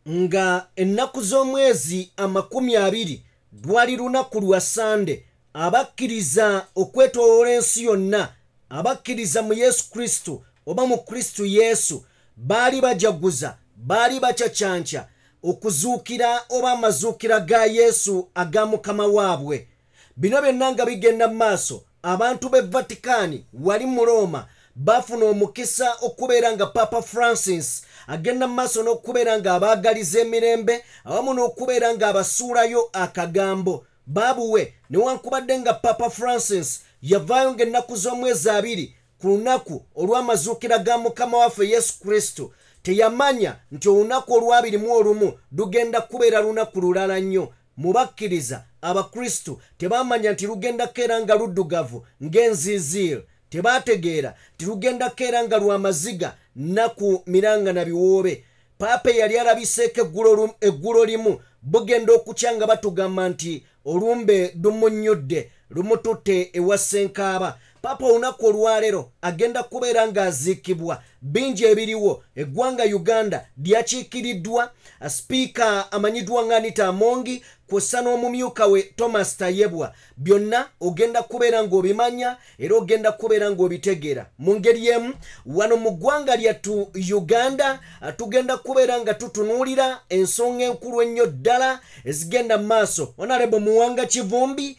nga ennaku z'omwezi 20 lwali lunaku lwa Sande. Abakkiriza okwetooloola ensi yonna, abakkiriza mu Yesu Kristo oba mu Kristo Yesu, baali bajaguza, baali bacacyanca okuzuukira oba amazuukira ga Yesu aga Mukama waabwe. Bino byonna nga bigenda mu maaso, abantu b'e Vaticaani wali mu Roma bafuna omukisa okubeera nga Papa Francis agenda mu maaso n'okubeera nga abaagaliza emirembe awamu n'okubeera nga abasuulayo akagambo. Baabuwe newankubadde nga Papa Francis yavaayo ng'ennaku z'omwezi 2 ku lunaku olw'amazuukira ga Mukama waffe Yesu Kristo, teyamanya nti olunaku olw'21 lugenda kubeera lunaku lulala nnyo. Mubakkiriza abakristo tebamanya nti lugenda keera nga luddugavu ng'enziiziiro, tebaategeera nti lugenda keera nga lw'amaziga nnaku miranga na biwoobe. Papa yali alabiseeko eggulo limu bugenda okukya nga batugamba nti olumbe lumunyudde lumututte ewa Ssenkaaba. Papa olunaku olwaleero agenda kubeera ng'aziikibwa. Bingi ebiriwo. Eggwanga Uganda lyakiikiriddwa. Sipiika amanyiddwa nga Anita Amongi kw'ossa n'omumyuka we Thomas Tayebwa. Byonna ogenda kubeera ng'obimanya era ogenda kubeera ng'obitegeera. Mu ngeri emu wano mu ggwanga lyattu Uganda tugenda kubeera nga tutunuulira ensonga enkulu ennyo ddala ezigenda mu maaso. Honorable Muwanga Kivumbi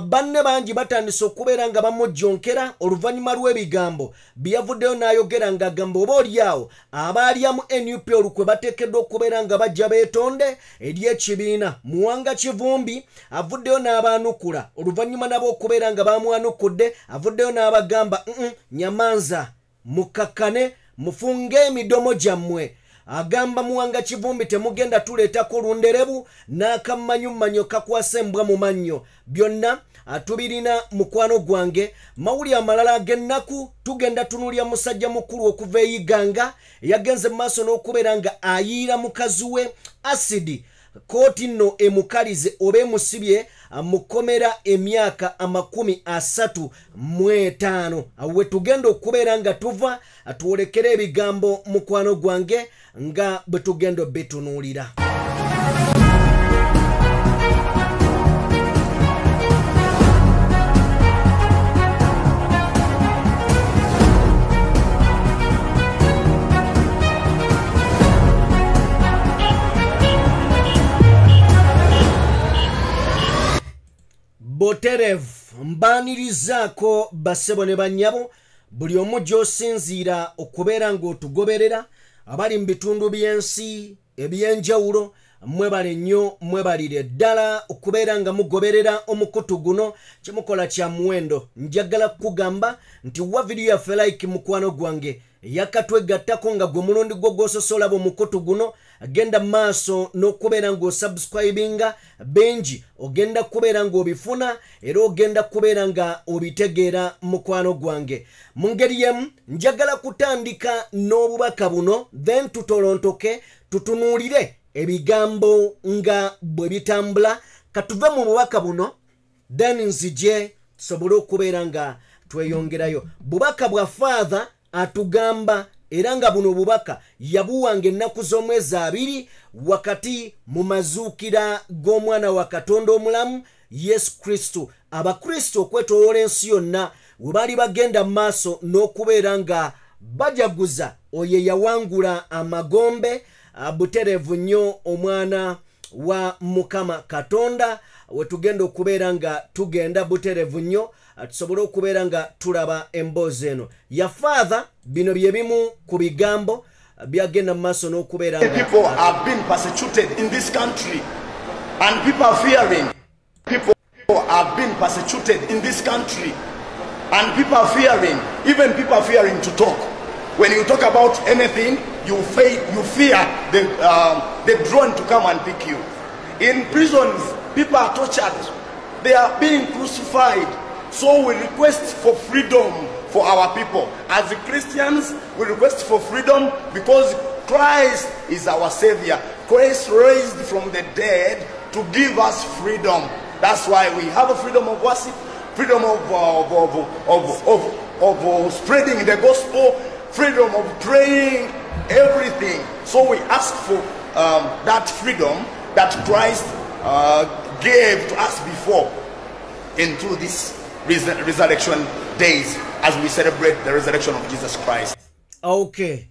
banne bangi batandise okubeera nga bamujjonkera oluvannyuma lw'ebigambo byavuddeyo n'ayogera ng'agamba oba olyawo abaalyamu NUP olukwe bateekeddwa okubeera nga bajja beetonde eri ekibiina. Muwanga Kivumbi avuddeyo n'abaanukula oluvannyuma nabo okubeera nga bamwanukudde, avuddeyo n'abagamba nyamanza mukakkane mufunge emidomo gyammwe. Agamba Muwanga Kivumbi temugenda tuleetako lunderebu n'akamanyumanyo kakwasa embwa mu mannyo. Byonna atubirina mukwano gwange. Mawulire amalala ag'ennaku tugenda tunuulya musajja mukulu okuva eyiganga yagenze mu maaso n'okubeera nga ayiira mukazi we asidi. Kooti nno emukalize oba emusibye mukomera emyaka 35. Awe tugenda okubeera nga tuva atwolekera ebigambo mukwano gwange nga bwe tugenda bitunuulira. Boterev mbanirizaako basebo ne bannyabo buli omu gy'osinziira okubeera ng'otugoberera abali mu bitundu by'ensi eby'enjawulo. Mwebale nnyo, mwebalire ddala okubeera nga mugoberera omukutu guno. Kyemukola kya muwendo. Njagala kukugamba nti wa vidiyo yaffe like mukwano gwange yakatwegattako nga gwe mulundi gwo gw'ososola omukutu guno. Agenda maaso n'okubeera ng'osubscribinga benji ogenda kubeera ng'obifuna era ogenda kubeera nga obitegeera mukwano gwange. Mu ngeri yemu njagala kutandika n'obubaka buno then tutolontoke tutunuulire ebigambo nga bwe bitambula. Katuve mu bubaka buno then nzije tusobole okubeera nga tweyongerayo. Bubaka bwa Father atugamba era nga buno bubaka yabuwanga ennaku z'omwezi 2 wakati mu mazuukira g'omwana wa Katonda omulamu Yesu Kristo. Abakristo okwetooloola ensi yonna we baali bagenda mu maaso n'okubeera nga bajaguza oyo yawangula amagombe buterevu nnyo omwana wa Mukama Katonda. We tugenda okubeera nga tugenda buterevu nnyo tusobole okubeera nga tulaba emboozi eno ya Father. Bino bye bimu ku bigambo byagenda mu maaso n'okubeera nga people have been persecuted in this country and people are fearing. People have been persecuted in this country and people are fearing. Even people are fearing to talk. When you talk about anything, you fear the drone to come and pick you. In prisons, people are tortured. They are being crucified. So we request for freedom for our people. As Christians, we request for freedom because Christ is our Savior. Christ raised from the dead to give us freedom. That's why we have a freedom of worship, freedom of spreading the gospel, freedom of praying, everything. So we ask for that freedom that Christ gave to us before into this resurrection days as we celebrate the resurrection of Jesus Christ. Okay.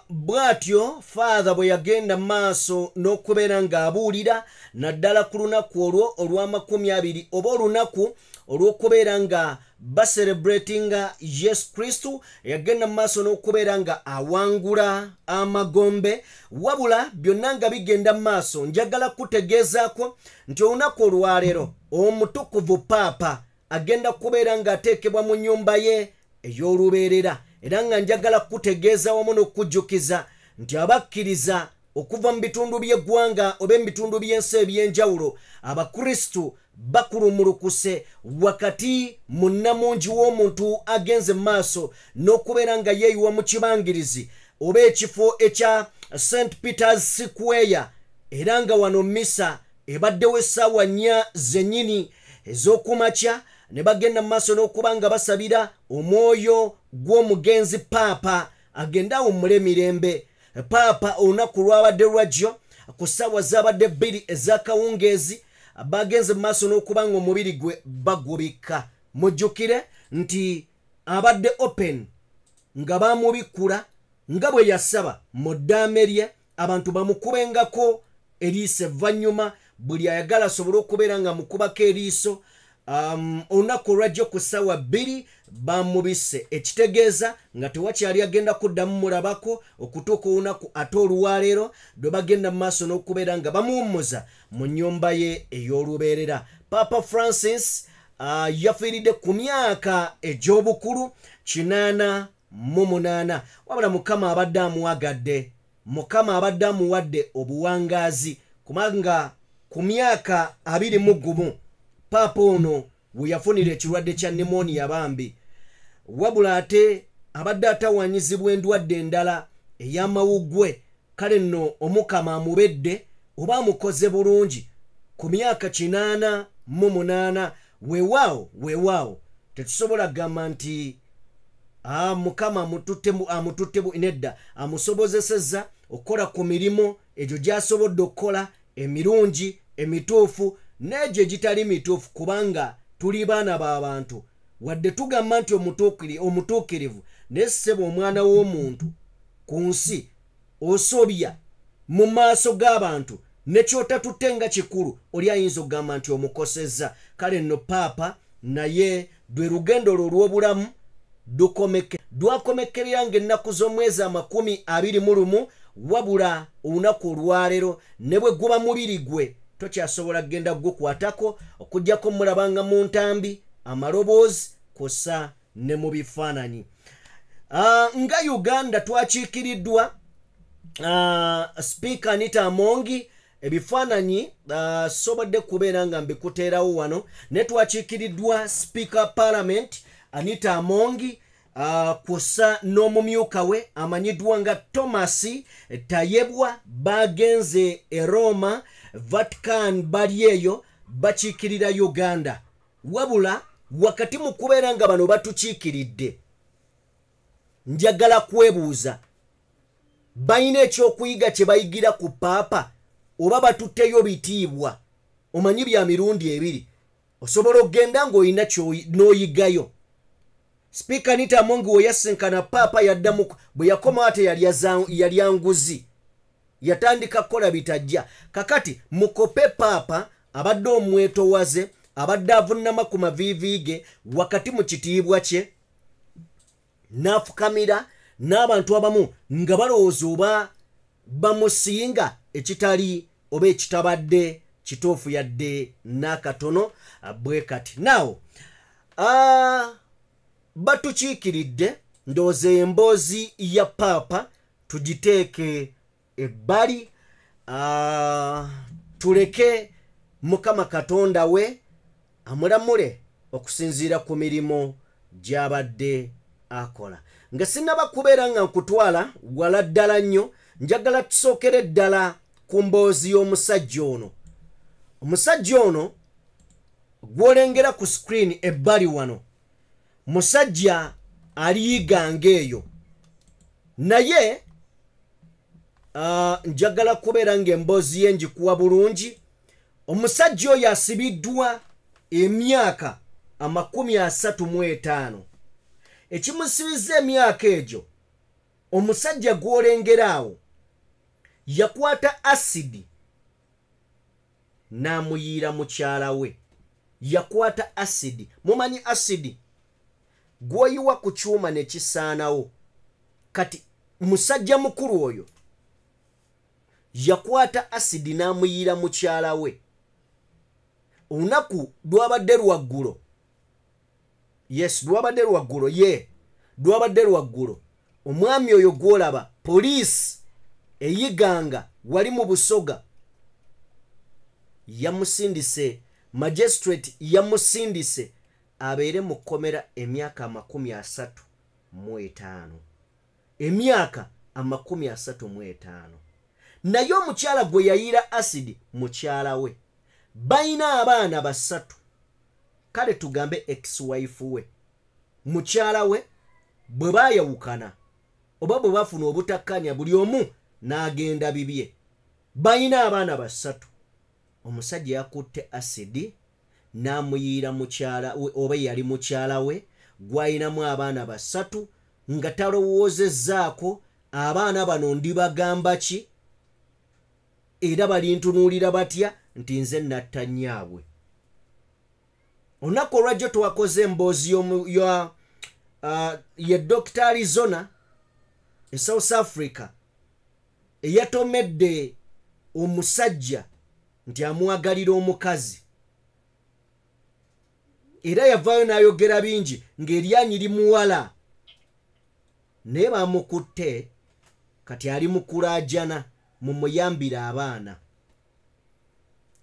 Bwatyo father bwe yagenda maaso n'okubeera ng'abuulira naddala ku lunaku olwo olw'amakumi oba olunaku olw'okubeera nga baselebratinga Yesu Kristo, yagenda maaso n'okubeera nga awangula amagombe. Wabula byonna nga bigenda maaso, njagala kutegeezaako nti olunaku olwaleero omutukuvu paapa agenda kubeera ng'ateekebwa mu nnyumba ye ey'olubeerera. Era nga njagala kutegeeza wamu n'okujjukiza nti abakkiriza okuva mu bitundu by'eggwanga oba mu bitundu by'ensi eby'enjawulo, abakristu bakulumulukuse wakati mu nnamungi w'omuntu agenze maaso n'okubeera nga yeeyiwa mu kibangirizi oba ekifo ekya St. Peter's Square, era nga wano misa ebaddewo essaawa 4 zennyini ez'okumakya, ne bagenda maaso n'okuba nga basabira omwoyo gw'omugenzi paapa agenda awummule mirembe. Paapa olunaku lwabadde lwajjo ku ssaawa zaabadde 2 ez'akawungeezi bagenze maaso n'okuba nga omubiri gwe bagubikka. Mujjukire nti abadde open nga baamubikkula nga bwe yasaba mu ddaame lye abantu bamukubengako eriiso evvannyuma, buli ayagala asobole okubeera nga mukubako eriiso. Olunaku olwajjo ku ssaawa 2 bamubisse, ekitegeeza nga tewakyali agenda kuddamu mulabako okutuuka olunaku ate olwaleero lwe bagenda mu maaso n'okubeera nga bamuwummuza mu nnyumba ye ey'olubeerera. Papa Francis yafiiridde ku myaka egy'obukulu 88. Wabula Mukama abadde amuwagadde, Mukama abadde amuwadde obuwangaazi, kubanga ku myaka 21 paapa ono we yafunira ekirwadde kya pneumonia bambi. Wabula ate abadde atawanyizibwa endwadde endala ey'amawuggwe. Kale nno Omukama amubedde oba amukoze bulungi ku myaka 88. Weewaawo tetusobola gamba nti Mukama amututtemu nedda, amusobozesezza okukola ku mirimu egyo gy'asobodde okukola, emirungi emituufu n'egyo egitali mituufu, kubanga tuli baana b'abantu. Wadde tugamba nti omutuukirivu naye ssebo omwana w'omuntu ku nsi osobya mu maaso g'abantu ne ky'otatutte nga kikulu oli ayinza okugamba nti omukosezza. Kale nno paapa naye lwe lugendo lwo olw'obulamu lwakomekerera ng'ennaku z'omwezi 21, wabula olunaku olwaleero ne bwe guba mubiri gwe tokyasobola kugenda gukwatako okujjako mulabanga mu ntambi, amaloboozi kosa ne mu bifaananyi. Nga Uganda twakiikiriddwa Speaker Anita Among, ebifaananyi sobodde kubeera nga mbikuteerawo wano, ne twakiikiriddwa Speaker Parliament Anita Among kussa n'omumyuka we amanyiddwa nga Thomas Tayebwa. Bagenze e Roma, Vatican, bali eyo bakiikirira Uganda. Wabula wakati mu kubeera nga bano batukiikiridde, njagala kwebuuza, bayina ekyokuyiga kye bayigira ku paapa oba batutteyo bitiibwa? Omanyi bya mirundi ebiri, osobola okgenda ng'olina n'oyigayo. Speaker Anita Among we yasinkana paapa yaddamu bwe yakomawo ate yali anguzi, yatandika kukola bitajja. Kakati mukope paapa abadde omwetowaze, abadde avunnama ku maviivi ge wakati mu kitiibwa kye, n'afukamira n'abantu abamu nga balowooza oba bamusinga ekitali oba ekitabadde kituufu yadde n'akatono bwe kati. Now batukiikiridde, ndowooza emboozi ya paapa tugiteeke ebbali, tuleke Mukama Katonda we amulamule okusinziira ku mirimu gy'abadde akola. Nga sinnaba kubeera nga nkutwala wala ddala nnyo, njagala tusookere ddala ku mboozi y'omusajja ono. Omusajja ono gw'olengera ku screen ebbali wano, musajja aliyiga ng'eyo, naye njagala kubeera ng'emboozi ye njikuwa bulungi. Omusajja oyo asibiddwa emyaka 35. Ekimusibiza emyaka egyo, omusajja gw'olengeraawo yakwata asidi n'amuyiira mukyala we. Yakwata asidi. Mumanyi asidi gw'oyiwa ku kyuma ne kisaanawo. Kati musajja mukulu oyo yakwata asidi n'amuyiira mukyala we. Olunaku lwabadde lwaggulo. Yes, lwabadde lwaggulo. Lwabadde lwaggulo. Omwami oyo gw'olaba poliisi eyiganga wali mu Busoga yamusindise, magistrate yamusindise abeere mu kkomera emyaka 35. Emyaka 35. Naye omukyala gwe yayiira asidi mukyala we. Bayina abaana 3. Kale tugambe ex-wife we. Mukyala we bwe baayawukana oba bwe bafuna obutakkaanya buli omu n'agenda bibye. Bayina abaana 3. Omusajja yakutte asidi n'amuyiira mukyala we, oba yali mukyala we gw'ayinamu abaana 3 nga talowoozezzaako abaana bano ndibagamba ki era balintunuulira batya nti nze natta nnyaabwe. Olunaku olwajjo twakoze emboozi ye Dr. Arizona e South Africa eyatomedde omusajja nti amwagalira omukazi, era yavaayo n'ayogera bingi ng'eryanyi limuwala, naye bamukutte kati ali mu kulaajana mumuyambire abaana.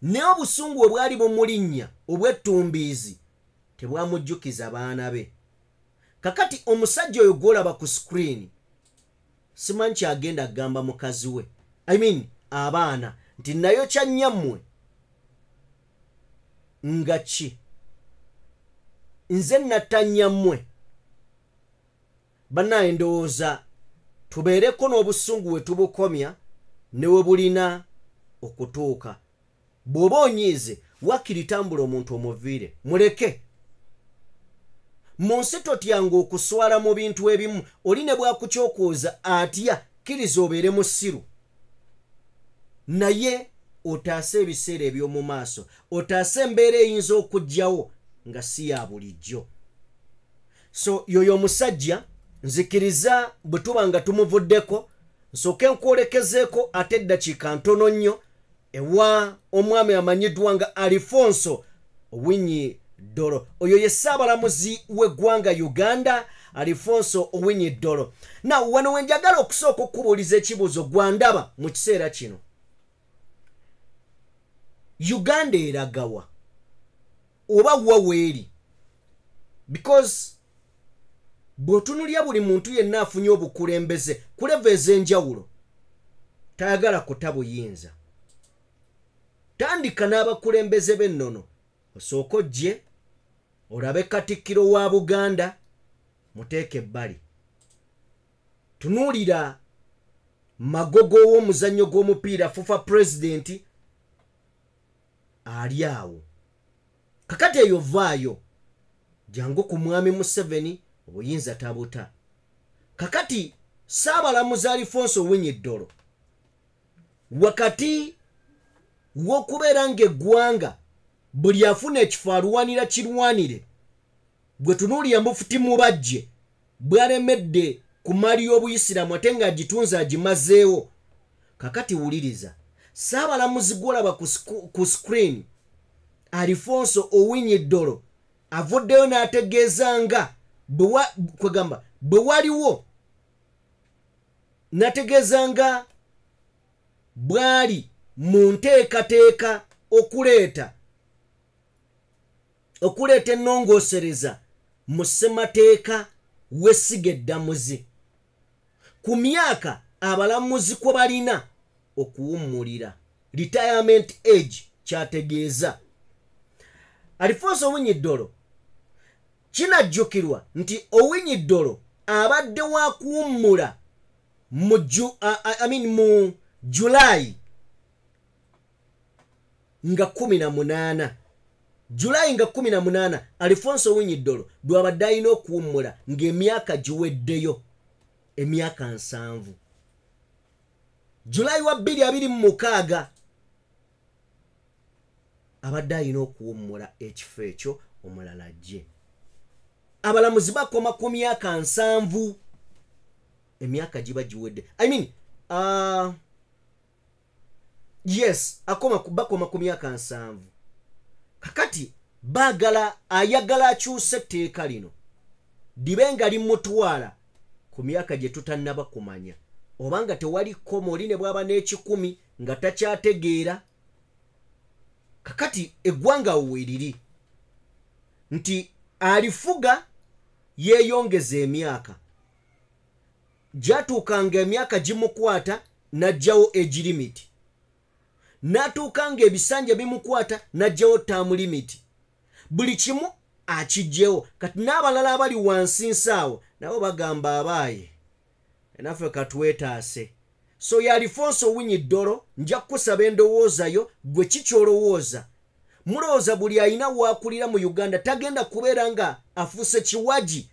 Naye obusungu obwali bumulinnya obw'ettumbiizi tebwamujjukiza baana be. Kakati omusajja oyo gw'olaba ku screen simanyi kyagenda agamba mukazi we, abaana, nti nayo kya nnyammwe nga ki? Nze natta nnyammwe. Bannaye ndowooza tubeereko n'obusungu we tubukomya ne we bulina okutuuka. Bw'oba onyiize wakkiri tambula omuntu omuviire, muleke. Mu nsi totyanga okuswala mu bintu ebimu, oli ne bw'akukyokooza atya kkiriza obeere musiru. Naye otaase ebiseera eby'omu maaso, otaase embeera eyinza okujjawo nga si ya bulijjo. So yoyo omusajja nzikiriza bwe tuba nga tumuvuddeko nsooke nkwolekezeeko ate eddakiika ntono nnyo ewa omwami amanyiddwa nga Alfonso Owiny Dollo. Oyo ye ssaabalamuzi w'eggwanga Uganda, Alfonso Owiny Dollo. Now wano we njagala okusooka okubuuliza ekibuuzo gwandaba mu kiseera kino. Uganda eragawa oba wa weeri? Because bw'otunulya buli muntu yenna afunye obukulembeze kuleva ez'enjawulo tayagala kutabuyinza. Tandika n'abakulembeze b'ennono, osooka ojje olabe Katikkiro wa Buganda muteeke ebbali. Tunuulira Magogo w'omuzannyo gw'omupiira FUFA president ali awo. Kakati eyo vaayo jangu ku mwami Museveni obuyinza tabuta. Kakati ssaabalamuzi Alfonso Owiny Dollo wakati w'okubeera ng'eggwanga buli afuna ekifo alwanira kirwanire, bwe tunuulira Mufuti Mubajje bw'alemedde ku mali y'Obuyisiraamu ate ng'agitunze agimazeewo. Kakati wuliriza, ssaabalamuzi gw'olaba ku screen Alfonso Owiny Dollo avuddeyo n'ategeeza nga bwe waliwo n'ategeeza nga bw'ali mu nteekateeka okuleeta ennongoosereza mu ssemateeka w'essiga eddamuzi ku myaka abalamuzi kwe balina okuwummulira, retirement age kyategeeza. Alfonso Owiny Dollo kinajjukirwa nti Owiny Dollo abadde wa kuwummula mu July nga 18 July nga 18 Alfonso Winyidolo dwabadde alina okuwummula ng'emyaka giweddeyo emyaka 7 July wa 2026 abadde alina okuwummula ekifo ekyo omulala gye abalamuzi bakoma ku myaka 7 emyaka giba giwedde yes bakoma ku myaka 7 kakati ayagala akyuse etteeka lino libenga limutwala ku myaka gye tutannaba kumanya obanga tewaliko moli ne bwaba n'ekikumi nga takyategeera kakati eggwanga weriri nti alifuga yeeyongeza emyaka gyatuukanga emyaka gimukwata najjawo age limit natuukanga ebisanja bimukwata najjawo term limit buli kimu akijjewo kati n'abalala abali wansi nsaawo nabo bagamba abaaye enaffe katwetaase so ya Alfonso Winyidolo nja kusaba endowoozayo gwe kikyolowooza mulowooza buli ayina waakulira mu Uganda tagenda kubeera nga afuuse kiwaji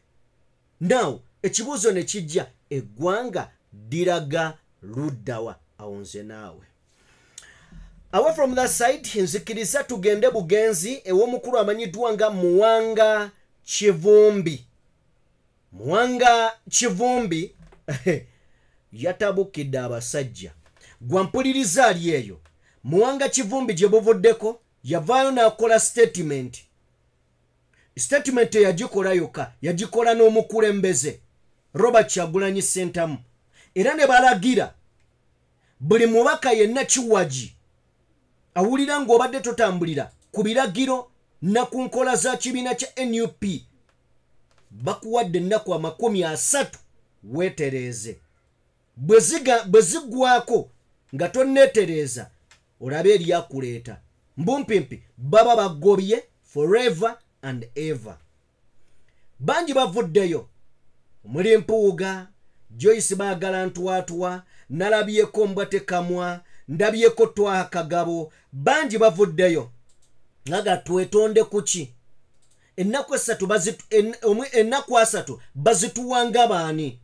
now ekibuuzo ne kijja eggwanga diraga luddawa awo nze naawe away from that side nzikiriza tugende bugenzi ew'omukulu amanyiddwa nga Muwanga Kivumbi yatabukidde abasajja gwampuliriza ali eyo Muwanga Kivumbi gye buvuddeko yavaayo n'akola statement yagikola yokka yagikola n'omukulembeze Robert Kyagulanyi Ssentamu era ne balagira buli mubaka yenna kiwaji awulira ng'obadde totambulira ku biragiro na ku nkola za kibiina kya NUP bakuwadde ennaku 30 weetereeze bwe ziggwako nga tonneetereeza olabe eryakuleeta mbumpimpi baba bagobye forever and ever bangi bavuddeyo omuli Mpuuga Joyce baagala ntwatwa nalabyeko Mbwate Kamwa ndabyeko Twaha Kagabo bangi bavuddeyo naga twetonde kuki ennaku 3 bazituwanga baani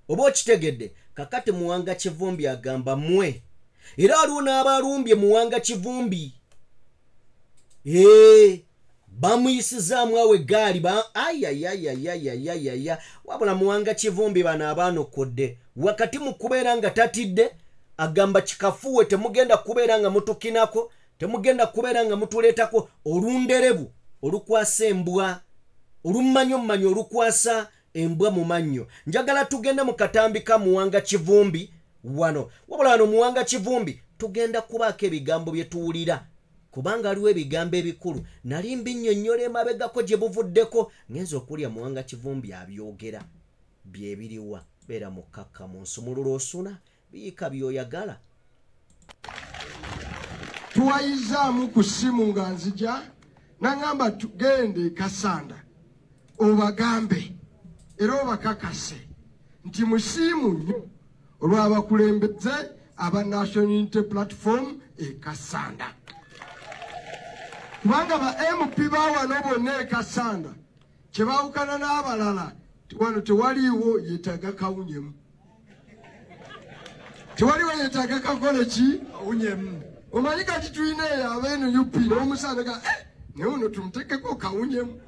oba okitegedde kakati Muwanga Kivumbi agamba mmwe era waliwo n'abalumbye Muwanga Kivumbi bamuyisizaamu awe gaali wabula Muwanga Kivumbi bano abaanokodde wakati mu kubeera nga tatidde agamba kikafuwe temugenda kubeera nga mutukinako temugenda kubeera nga mutuleetako olunderebu olukwasa embwa olummanyo olukwasa embwa mu mannyo njagala tugende mu katambi ka Muwanga Kivumbi wano wabula wano Muwanga Kivumbi tugenda kubaako ebigambo bye tuwulira kubanga aliwo ebigambo ebikulu nali mbinnyonnyola emabegako gye buvuddeko ngenza okulya Muwanga Kivumbi abyogera byebiriwa beera mukkakkamu nsumulula osuna biika byoyagala tuwayizaamu ku ssimu nga nzija nangamba tugende Kasanda obagambe era obakakase nti musiimu nnyo olw'abakulembeze aba National Unity Platform Kasanda kubanga ba MP bawano bonna Kasanda kyebawukana n'abalala wano tewaliiwo yeetaga kawunyemu tewaliwo yeetaga kakole ki kawunyemu omanyi kati tulina eyo abeeno UP n'omusaanaga naye uno tumutekeko kawunyemu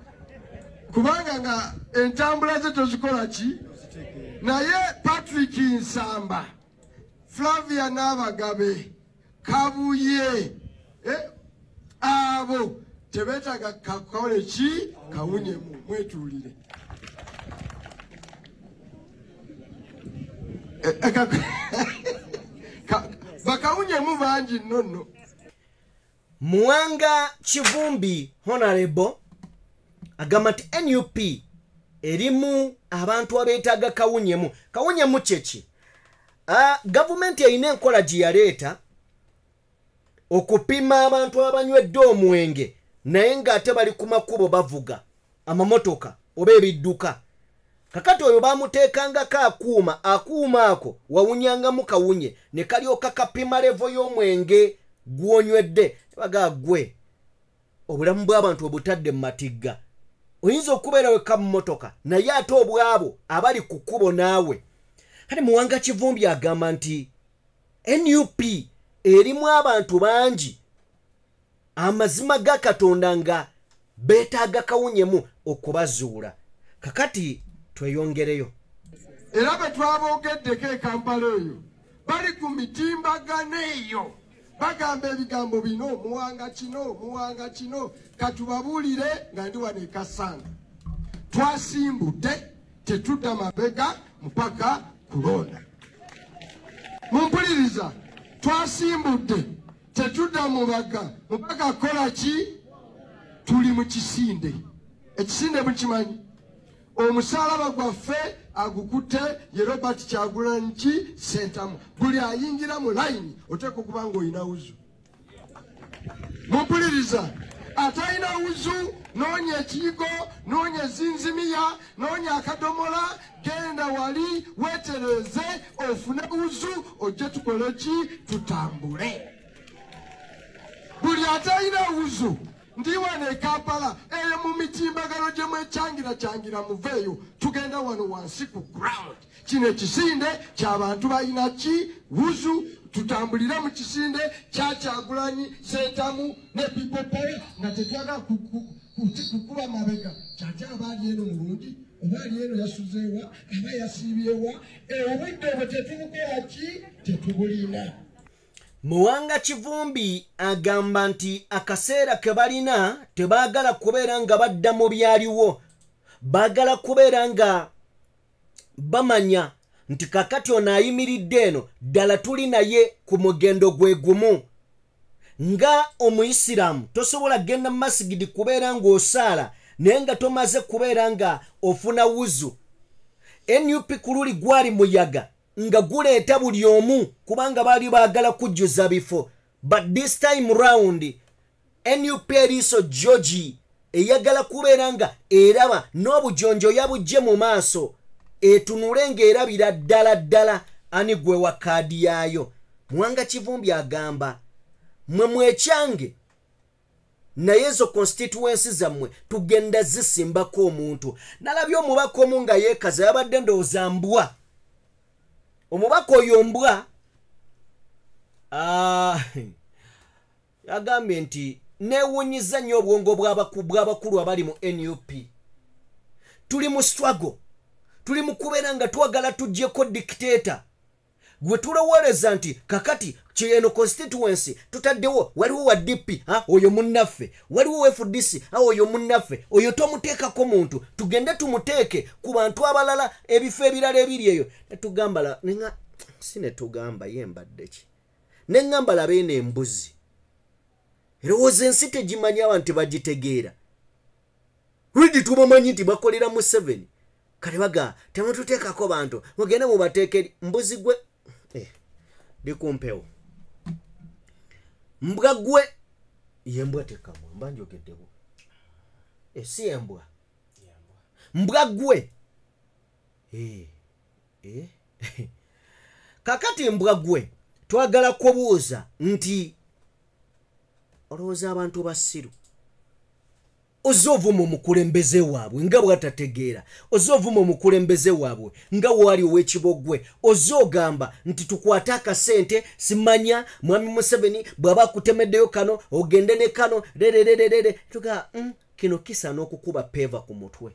kubanga nga entambula ze tozikola ki naye Patrick Nsamba Flavia Nabagabe Kabuye abo tebeetaga kakole ki kawunyemu mwetuulire bakawunyemu bangi nnono Muwanga Kivumbi Honorable agamba nti NUP erimu abantu abeetaaga kawunyemu kyeki gavumenti erina enkola gye yaleeta okupima abantu abanywedde omwenge naye ng'ate bali ku makubo bavuga amamotoka oba ebidduka kakati oyo bamuteekangako akuuma ako wawunyangamu kawunye ne kalyoka kapima levo y'omwenge gw'onywedde baga gwe obulamu bw'abantu obutadde mu matigga oyinza okubeera wekka mu mmotoka naye ate obwabo abali ku kkubo naawe. Kati Muwanga Kivumbi agamba nti NUP erimu abantu bangi amazima ga Katonda nga beetaaga kawunyemu okubazuula. Kakati tweyongereyo. Era bwe twabogeddeko e Kampala eyo bali ku mitimbagano eyo bagamba ebigambo bino muwanga kino katubabuulire nga ndi wano e Kasanga. Twasimbudde tetudda mabega mpaka kulonda. Mumpuliriza, twasimbudde tetudda mubaga mpaka kola ki? Tuli mu kisinde. Ekisinde mukimanyi? Omusalaba gwaffe agukutte ye Robert Kyagulanyi Ssentamu. Buli ayingira mu layini oteeka okuba ng'olina wuzu. Mumpuliriza, atalina wuzu noonya ekiyigo, noonya ezinzimiya, noonya akadomola, genda wali weetereze ofune wuzu ojje tukole ki? Tutambule. Buli atalina wuzu ndi wano e Kampala eyo mu mitimbagano gye mwekyangira muveeyo tugenda wano wansi ku ground. Kino ekisinde ky'abantu balina ki? Wuzu. Tutambulira mu kisinde kya Kyagulanyi Ssentamu ne People Power nga tetwagala kukuba mabega. Kyate abaali eno mulungi oba ali eno yasuzeewa aba yasiibyewa obudde obwo tetubukola ki? Tetubulina. Muwanga Kivumbi agamba nti akaseera ke balina tebaagala kubeera nga badda mu byaliwo, baagala kubeera nga bamanya nti kakati ono ayimiridde eno ddala tuli naye ku mugendo gwe gumu. Nga Omuyisiraamu tosobola genda mu masigidi kubeera ng'osaala naye nga tomaze kubeera nga ofuna wuzu. NUP ku luli gwali muyaga nga guleeta buli omu kubanga baali baagala kujjuza bifo. But this time round NUP eriiso George eyagala kubeera nga eraba n'obujonjo yabujje mu maaso etunule ng'erabira ddala ani gwe wa kaadi yaayo. Muwanga Kivumbi agamba mwe mwekyange naye ezo constituency zammwe tugenda zisimbako omuntu. Nalabye omubaka omu nga yeekaza yabadde ndowooza mbwa. Omubaka oyo mbwa yagambye nti neewuunyiza nnyo obwongo bw'abakulu abali mu NUP. Tuli mu struggle, tuli mu kubeera nga twagala tuggyeko dictator gwe tulowooleza nti kakati kyeno constituency tutaddewo waliwo wa DP oyo munnaffe, waliwo FDC oyo munnaffe, oyo tomuteekako muntu, tugende tumuteeke ku bantu abalala ebifo ebirala ebiri eyo. Netugamba sinetugamba yembadde ki neŋŋamba labeena embuzi erowooza ensi tegimanyi abantu bagitegeera. Lwidi tubamanyi nti bakolera mu 7 kale baga temututeekako bantu mugende mubateeke mbuzi gwe likumpewo mbwa gwe yembwa tekamu mbanjogeddewo si embwa mbwa gwe kakati mbwa gwe twagala kubuuza nti olowooza abantu basiru ozovuma omukulembeze waabwe nga bwatategeera, ozovuma omukulembeze waabwe nga wali ow'ekibogwe, ozogamba nti tukwate akasente simanya mwami Museveni bw'aba akutemeddeyo kano ogende ne kano rerererere tuga kino kisaana okukuba peva ku mutwe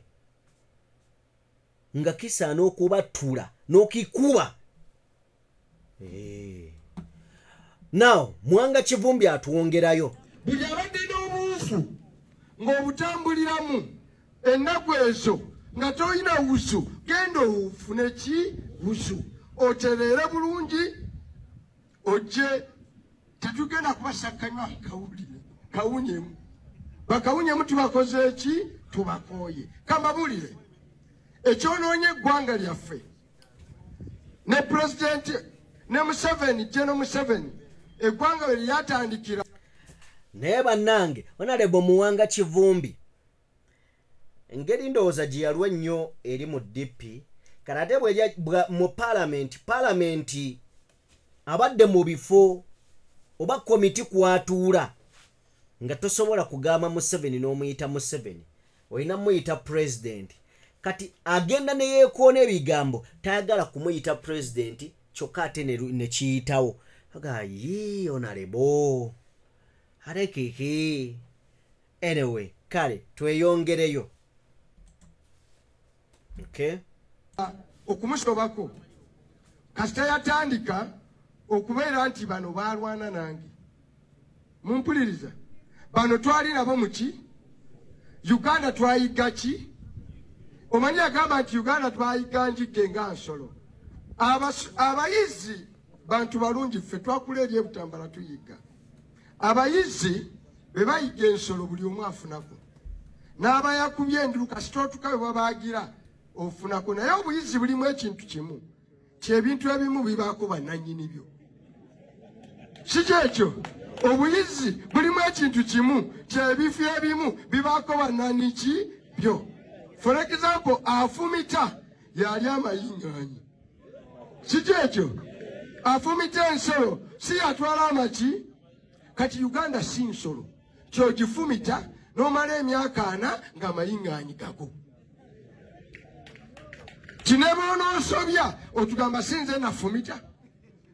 nga kisaana okubatula n'okikuba. Now Muwanga Kivumbi atuwongerayo buli abadde n'obuufu ng'obutambuliramu ennaku ezo nga tolina wusu genda ofune ki wusu otereere bulungi ojje. Tetugenda kubasakanywa kawunyemu bakawunyemu tubakoze eki tubakooye. Kambabulire ekyonoonya eggwanga lyaffe ne pulezidenti ne Museveni General Museveni eggwanga bwe lyatandikira. Naye bannange Honorable Muwanga Kivumbi engeri ndowooza gye yalwa ennyo eri mu DP karate mu palamenti abadde mu bifo oba komiti kwatuula nga tosobola kugamba Museveni n'omuyita Museveni olina muyita president kati agenda ne yeekoona ebigambo tayagala kumuyita president kyokka ate ne kiyitawo agayi onalebo arekeke anyway kale tweyongereyo okay okumusobako kasita yatandika okubeera nti bano balwana nange mumpuliriza bano twali nabo muki Uganda twayiga ki omanyi agamba nti Uganda twayiga njige nga nsolo abayizi bantu balungi ffe twakula eri ebutambala tuyiga abayizi be bayiga ensolo buli omu afunako n'abayakubye endiru kasita otuka bwe babaagira ofunako naye obuyizi bulimu ekintu kimu kyebintu ebimu bibaako bannannyini byo si kyekyo obuyizi bulimu ekintu kimu kyebifo ebimu bibaako bannaniki byo for example afumita yali amayinganyi si kyekyo afumita ensolo si yatwala amaki kati Uganda si nsolo kyogifumita n'omala emyaka 4 nga amayinganyi gago kinebo n'osobya otugamba sinze nafumita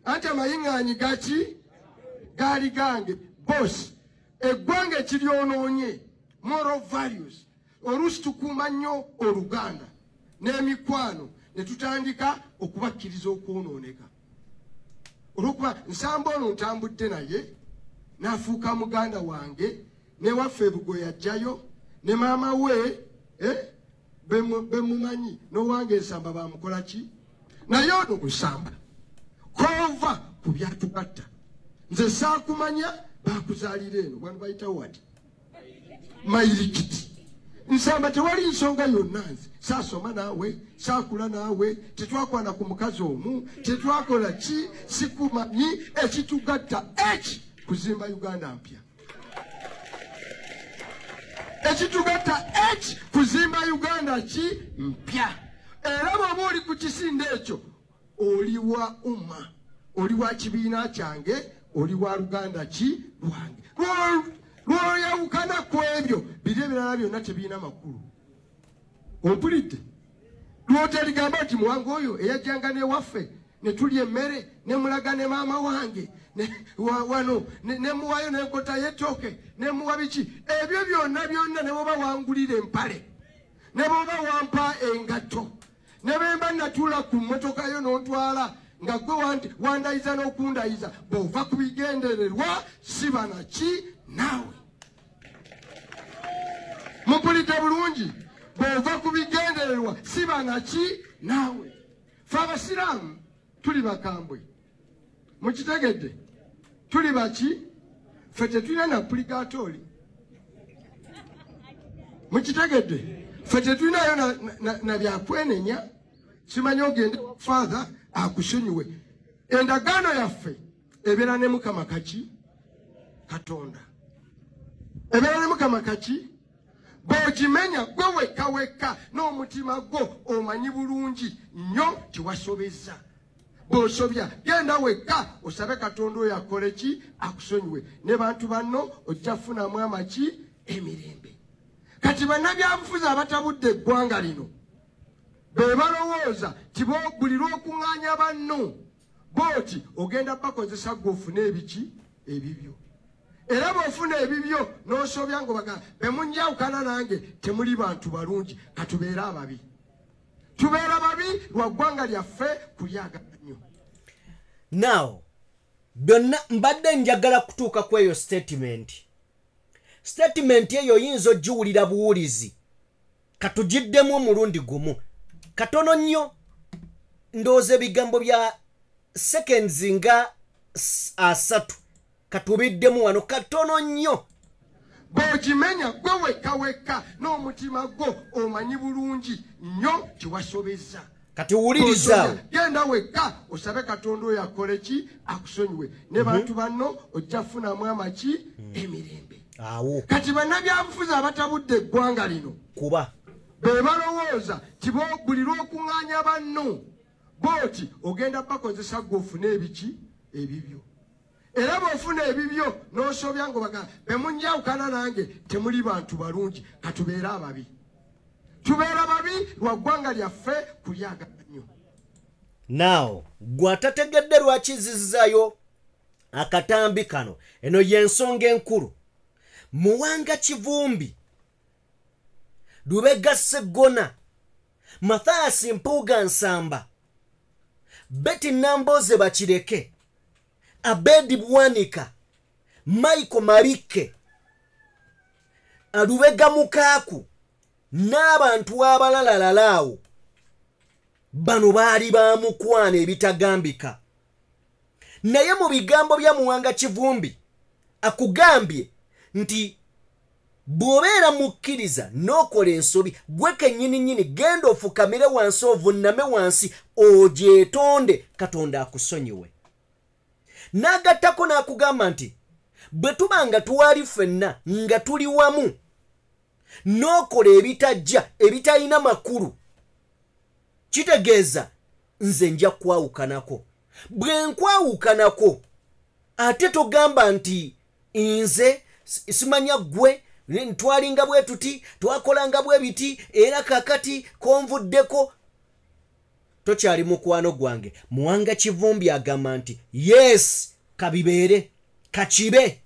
anti amayinganyi gaki gali gange boss eggwanga kiryonoonye moral values oluusi tukuuma nnyo Oluganda n'emikwano ne tutandika okubakkiriza okwonooneka olwokuba nsamba ono ntambudde naye n'afuuka muganda wange ne waffe Bugo yajjayo ne maama we bemumanyi n'owange ensamba bamukola ki naye ono nsamba kova ku byatugatta nze saakumanya bakuzaalira eno bwanu bayitawo wati mayirikiti nsamba tewali nsonga yonna nze saasoma naawe saakula naawe tetwakwana ku mukazi omu tetwakola ki sikumanyi ekitugatta eki kuzimba Uganda mpya ekitugatta eki kuzimba Uganda ki mpya era bw'oba oli ku kisinde ekyo oli wa umma oli wa kibiina kyange oli wa Luganda ki lwange lwoyawukana ku ebyo biri ebirala byonna tebiina makulu ompulidde lwoteligamba nti muwange oyo eyajjanga newaffe ne tulya emmere ne mulaga ne maama wange wano ne muwayo n'enkota y'ettooke ne muwa biki ebyo byonna ne bwoba wangulira empale ne bwoba wampa engatto ne bemba natuula ku mmotoka yo n'ontwala nga gwe wandayiza n'okundayiza bw'ova ku bigendererwa siba naki naawe mupulidde bulungi bw'ova ku bigendererwa siba naki naawe fe abasiraamu tuli bakambwe mukitegedde tuli baki fe tetulina na applicatori mukitegedde fe tetulinayo na byakwenenya simanyi ogende father akusonyiwe endagaano yaffe ebeera ne Mukama kaki Katonda ebeera ne Mukama kaki bw'ogimenya gwe wekka wekka n'omutima gwo omanyi bulungi nnyo kiwasobeza bw'osobya genda wekka osabe Katonda oyo akole ki akusonyiwe ne bantu banno ojja funamu amaki emirembe kati bannabyabufuzi abatabudde eggwanga lino be balowooza ti buli lw'okuŋŋaanya banno booti ogenda bakozesa gw'ofuna ebiki ebibyo era bw'ofuna ebibyo n'osobya ng'obaga bemunjawukana nange temuli bantu balungi katubeere ababi tubeera babi lwa ggwanga lyaffe kulyagala nnyo now byonna mbadde njagala kutuuka ku eyo statement eyo oyinza ogiwulira buwulizi katugiddemu omulundi gumu katono nnyo ndowooza ebigambo bya seconds nga 3 katubiddemu wano katono nnyo bw'ogimenya gwe wekka wekka n'omutima gwo omanyi bulungi nnyo kiwasobeza kati wuliriza genda wekka osabe Katonda oyo akole ki akusonyiwe ne bantu banno ojja funamu amaki emirembe awo kati bannabyabufuzi abatabudde eggwanga lino kuba bebalowooza tibo buli lw'okuŋŋaanya banno booti ogenda bakozesa gw'ofuna ebiki ebibyo era bw'ofuna ebibyo n'osobya ng'obaga bemunjawukana nange temuli bantu balungi katubeere ababi tubeera babi lwa ggwanga lyaffe kulyagala nnyo. Now gwatategedde lwaki zizzayo akatambi kano eno y'ensonga enkulu. Muwanga Kivumbi, Lubega Sseggona, Mathias Mpuuga Nsamba, Betty Namboze Bakireke, Abedi Bwanika, Michael Marike, Lubega Mukaaku n'abantu abalalalalawo bano baali bamukwana ebitagambika. Naye mu bigambo bya Muwanga Kivumbi akugambye nti bw'obeera mukkiriza n'okola ensobi gwe kennyini genda ofukamire wansi ovunname wansi ogyetonde Katonda akusonyiwe. N'agattako n'akugamba nti bwe tuba nga tuwali ffenna nga tuli wamu n'okola ebitajja ebitalina makulu kitegeeza nze nja kwawukanako. Bwe nkwawukanako ate togamba nti nze simanya gwe ntwalinga bwe tuti twakolanga bwe biti era kakati konvuddeko. Tokyali mukwano gwange. Muwanga Kivumbi agamba nti yes kabibeere kakibe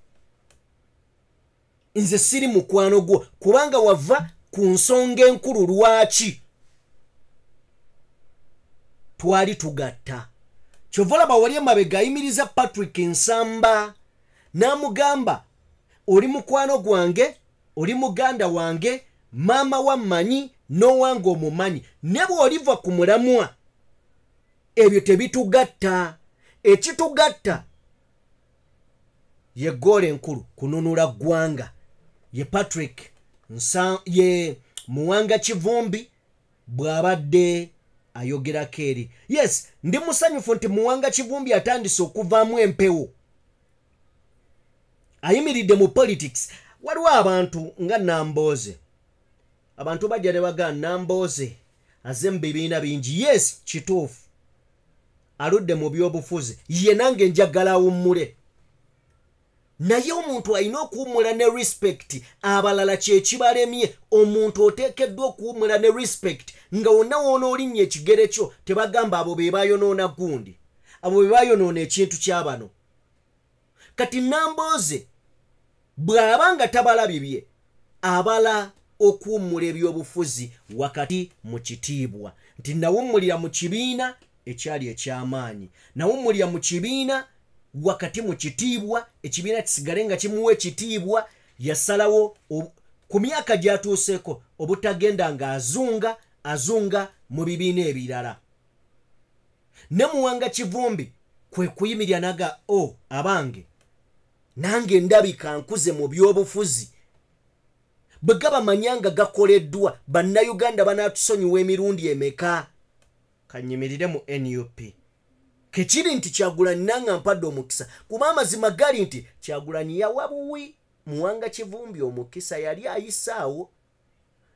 nze siri mukwano gwo kubanga wava ku nsonga enkulu lwaki twali tugatta. Kyovola bawali emabega ayimiriza Patrick Nsamba n'amugamba oli mukwano gwange oli muganda wange maama wammanyi n'owange omumanyi ne bw'oliva ku mulamwa ebyo tebitugatta. Ekitugatta ye ggoolo enkulu kununula ggwanga ye Patrick ye Muwanga Kivumbi bw'abadde ayogerako eri. Yes, ndi musanyufu nti Muwanga Kivumbi atandise okuvaamu empewo ayimiridde mu politics. Waliwo abantu nga Namboze, abantu bajja ne bagamba Namboze aze mu bibiina bingi. Yes, kituufu aludde mu byobufuzi ye nange njagala awummule, naye omuntu alina okuwummula ne respect. Abalala kyekibalemye. Omuntu oteekeddwa okuwummula ne respect nga wonna woona olinnya ekigere kyo tebagamba abo be bayonoona gundi, abo be bayonoona ekintu ky'abano. Kati Namboze bw'aba nga tabala bibye abala okuwummula ebyobufuzi wakati mu kitiibwa nti nawummulira mu kibiina ekyali eky'amaanyi, nawummulira mu kibiina wakati mu kitiibwa ekibiina kisigale nga kimuwa ekitiibwa. Yasalawo ku myaka gy'atuuseeko obutagenda nga azunga mu bibiina ebirala. Ne Muwanga Kivumbi kwe kuyimirya naga abange nange ndabika nkuze mu byobufuzi bwe gabamanyanga gakoleddwa bannayuganda banaatusonyiwa emirundi emeka. Kanyimirire mu NUP kekiri nti Kyagulanyi nanga mpadde omukisa kuba amazima gali nti Kyagulanyi yawa buwi Muwanga Kivumbi omukisa yali ayisaawo.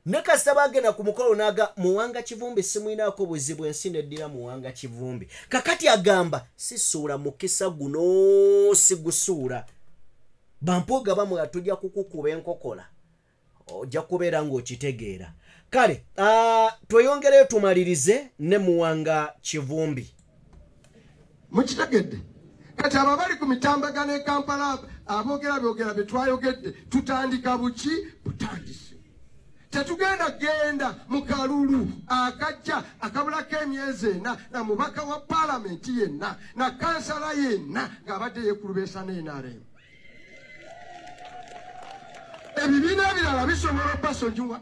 Ne kasita bagenda ku mukolo naga Muwanga Kivumbi simuyinaako buzibu ensi neddira Muwanga Kivumbi. Kakati agamba sisuula mukisa guno sigusuula. Bampuuga bamwe tujja kukukuba enkokola ojja kubeera ng'okitegeera. Kale tweyongereyo tumalirize ne Muwanga Kivumbi. Mukitegedde kati abo bali ku mitambagano e Kampala aboogera bye twayogedde tutandika buki butandise. Tetugenda genda mu kalulu akajja akabulako emyezi 4 na mubaka wa palamenti yenna na kansala yenna ng'abadde yeekulubeesa n'NRM. Ebibiina ebirala bisobola obbasonyiwa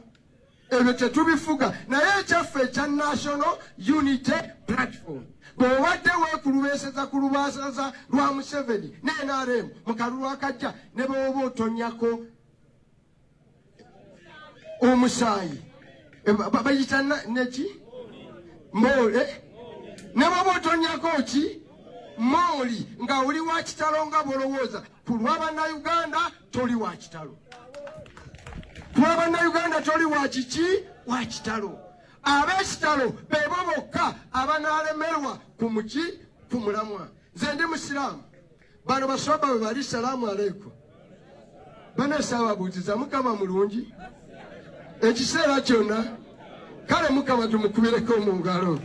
ebyo tetubifuga naye ekyaffe ekya National Unity Platform bw'obadde weekulubeeseza ku lubaasaza lwa Museveni ne NRM mu kalulu akajja ne bw'oba otonyako omusaayi bayita neki moole ne bw'oba otonyako ki mooli nga oli wa kitalo nga bw'olowooza ku lw'Abannayuganda toli wa kitalo. twabana Uganda toli wa kiki wa kitalo ab'ekitalo bebo bokka abanalemerwa ku muki ku mulamwa nze ndi musiraamu bano baswaba bwe bali salaamu aleikum bana sababuuziza mukama mulungi ekiseera kyonna kale mukama tumukubireko mu ngalo